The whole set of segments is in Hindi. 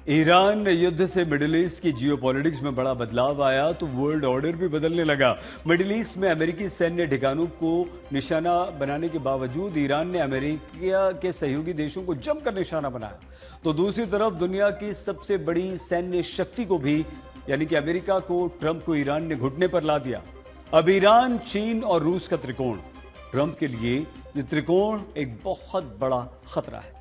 ईरान युद्ध से मिडिल ईस्ट की जियोपॉलिटिक्स में बड़ा बदलाव आया तो वर्ल्ड ऑर्डर भी बदलने लगा। मिडिल ईस्ट में अमेरिकी सैन्य ठिकानों को निशाना बनाने के बावजूद ईरान ने अमेरिका के सहयोगी देशों को जमकर निशाना बनाया, तो दूसरी तरफ दुनिया की सबसे बड़ी सैन्य शक्ति को भी यानी कि अमेरिका को ट्रंप को ईरान ने घुटने पर ला दिया। अब ईरान, चीन और रूस का त्रिकोण, ट्रंप के लिए ये त्रिकोण एक बहुत बड़ा खतरा है।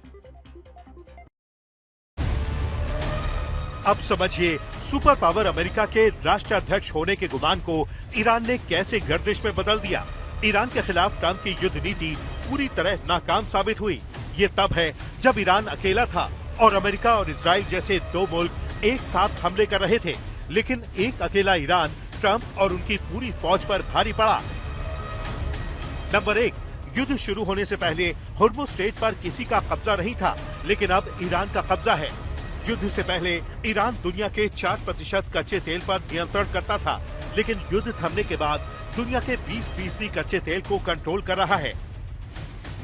अब समझिए सुपर पावर अमेरिका के राष्ट्राध्यक्ष होने के गुमान को ईरान ने कैसे गर्दिश में बदल दिया। ईरान के खिलाफ ट्रंप की युद्ध नीति पूरी तरह नाकाम साबित हुई। ये तब है जब ईरान अकेला था और अमेरिका और इजराइल जैसे दो मुल्क एक साथ हमले कर रहे थे, लेकिन एक अकेला ईरान ट्रंप और उनकी पूरी फौज पर भारी पड़ा। नंबर 1, युद्ध शुरू होने से पहले हुर्मुज़ स्ट्रेट पर किसी का कब्जा नहीं था, लेकिन अब ईरान का कब्जा है। युद्ध से पहले ईरान दुनिया के 4% कच्चे तेल पर नियंत्रण करता था, लेकिन युद्ध थमने के बाद दुनिया के 20% कच्चे तेल को कंट्रोल कर रहा है।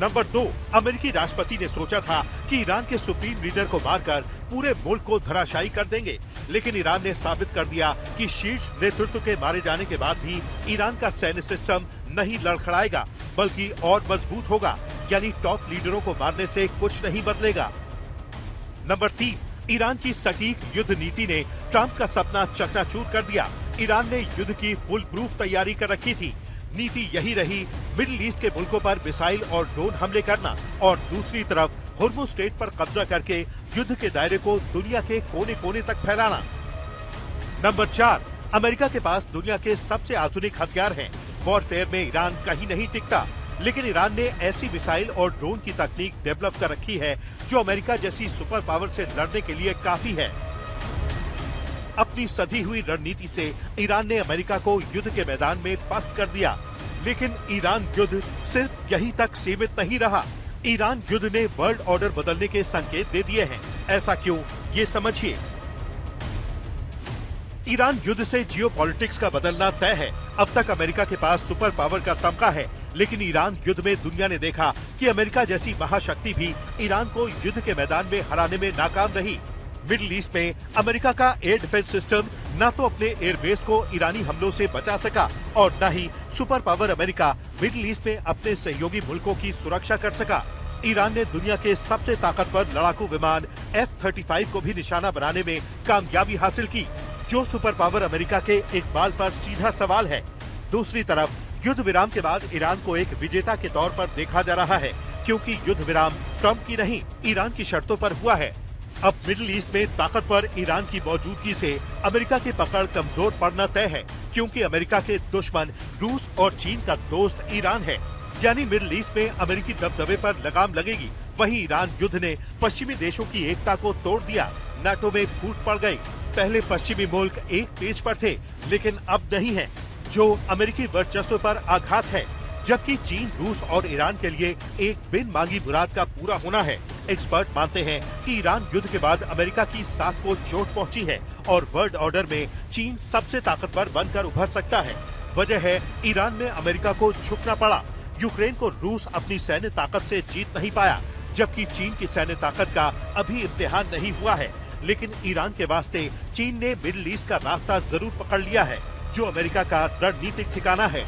नंबर 2, अमेरिकी राष्ट्रपति ने सोचा था कि ईरान के सुप्रीम लीडर को मारकर पूरे मुल्क को धराशायी कर देंगे, लेकिन ईरान ने साबित कर दिया कि शीर्ष नेतृत्व के मारे जाने के बाद भी ईरान का सैन्य सिस्टम नहीं लड़खड़ाएगा, बल्कि और मजबूत होगा। यानी टॉप लीडरों को मारने से कुछ नहीं बदलेगा। नंबर 3, ईरान की सटीक युद्ध नीति ने ट्रंप का सपना चकनाचूर कर दिया। ईरान ने युद्ध की फुल प्रूफ तैयारी कर रखी थी। नीति यही रही, मिडिल ईस्ट के मुल्कों पर मिसाइल और ड्रोन हमले करना और दूसरी तरफ हुर्मुज़ स्ट्रेट पर कब्जा करके युद्ध के दायरे को दुनिया के कोने कोने तक फैलाना। नंबर 4, अमेरिका के पास दुनिया के सबसे आधुनिक हथियार हैं। वॉरफेयर में ईरान कहीं नहीं टिकता, लेकिन ईरान ने ऐसी मिसाइल और ड्रोन की तकनीक डेवलप कर रखी है जो अमेरिका जैसी सुपर पावर से लड़ने के लिए काफी है। अपनी सधी हुई रणनीति से ईरान ने अमेरिका को युद्ध के मैदान में पस्त कर दिया, लेकिन ईरान युद्ध सिर्फ यहीं तक सीमित नहीं रहा। ईरान युद्ध ने वर्ल्ड ऑर्डर बदलने के संकेत दे दिए हैं। ऐसा क्यों, ये समझिए। ईरान युद्ध से जियोपॉलिटिक्स का बदलना तय है। अब तक अमेरिका के पास सुपर पावर का तमगा है, लेकिन ईरान युद्ध में दुनिया ने देखा कि अमेरिका जैसी महाशक्ति भी ईरान को युद्ध के मैदान में हराने में नाकाम रही। मिडिल ईस्ट में अमेरिका का एयर डिफेंस सिस्टम न तो अपने एयरबेस को ईरानी हमलों से बचा सका और न ही super power America middle east में अपने सहयोगी मुल्कों की सुरक्षा कर सका। ईरान ने दुनिया के सबसे ताकतवर लड़ाकू विमान F-35 को भी निशाना बनाने में कामयाबी हासिल की, जो सुपर पावर अमेरिका के इकबाल पर सीधा सवाल है। दूसरी तरफ युद्ध विराम के बाद ईरान को एक विजेता के तौर पर देखा जा रहा है, क्योंकि युद्ध विराम ट्रंप की नहीं, ईरान की शर्तों पर हुआ है। अब मिडिल ईस्ट में ताकतवर ईरान की मौजूदगी से अमेरिका की पकड़ कमजोर पड़ना तय है, क्योंकि अमेरिका के दुश्मन रूस और चीन का दोस्त ईरान है। यानी मिडिल ईस्ट में अमेरिकी दबदबे पर लगाम लगेगी। वहीं ईरान युद्ध ने पश्चिमी देशों की एकता को तोड़ दिया, नाटो में फूट पड़ गई। पहले पश्चिमी मुल्क एक पेज पर थे, लेकिन अब नहीं है, जो अमेरिकी वर्चस्व पर आघात है। जबकि चीन, रूस और ईरान के लिए एक बिन मांगी मुराद का पूरा होना है। एक्सपर्ट मानते हैं कि ईरान युद्ध के बाद अमेरिका की साख को चोट पहुंची है और वर्ल्ड ऑर्डर में चीन सबसे ताकतवर बनकर उभर सकता है। वजह है ईरान में अमेरिका को झुकना पड़ा। यूक्रेन को रूस अपनी सैन्य ताकत से जीत नहीं पाया, जबकि चीन की सैन्य ताकत का अभी इम्तिहान नहीं हुआ है। लेकिन ईरान के वास्ते चीन ने मिडिल ईस्ट का रास्ता जरूर पकड़ लिया है, जो अमेरिका का रणनीतिक ठिकाना है।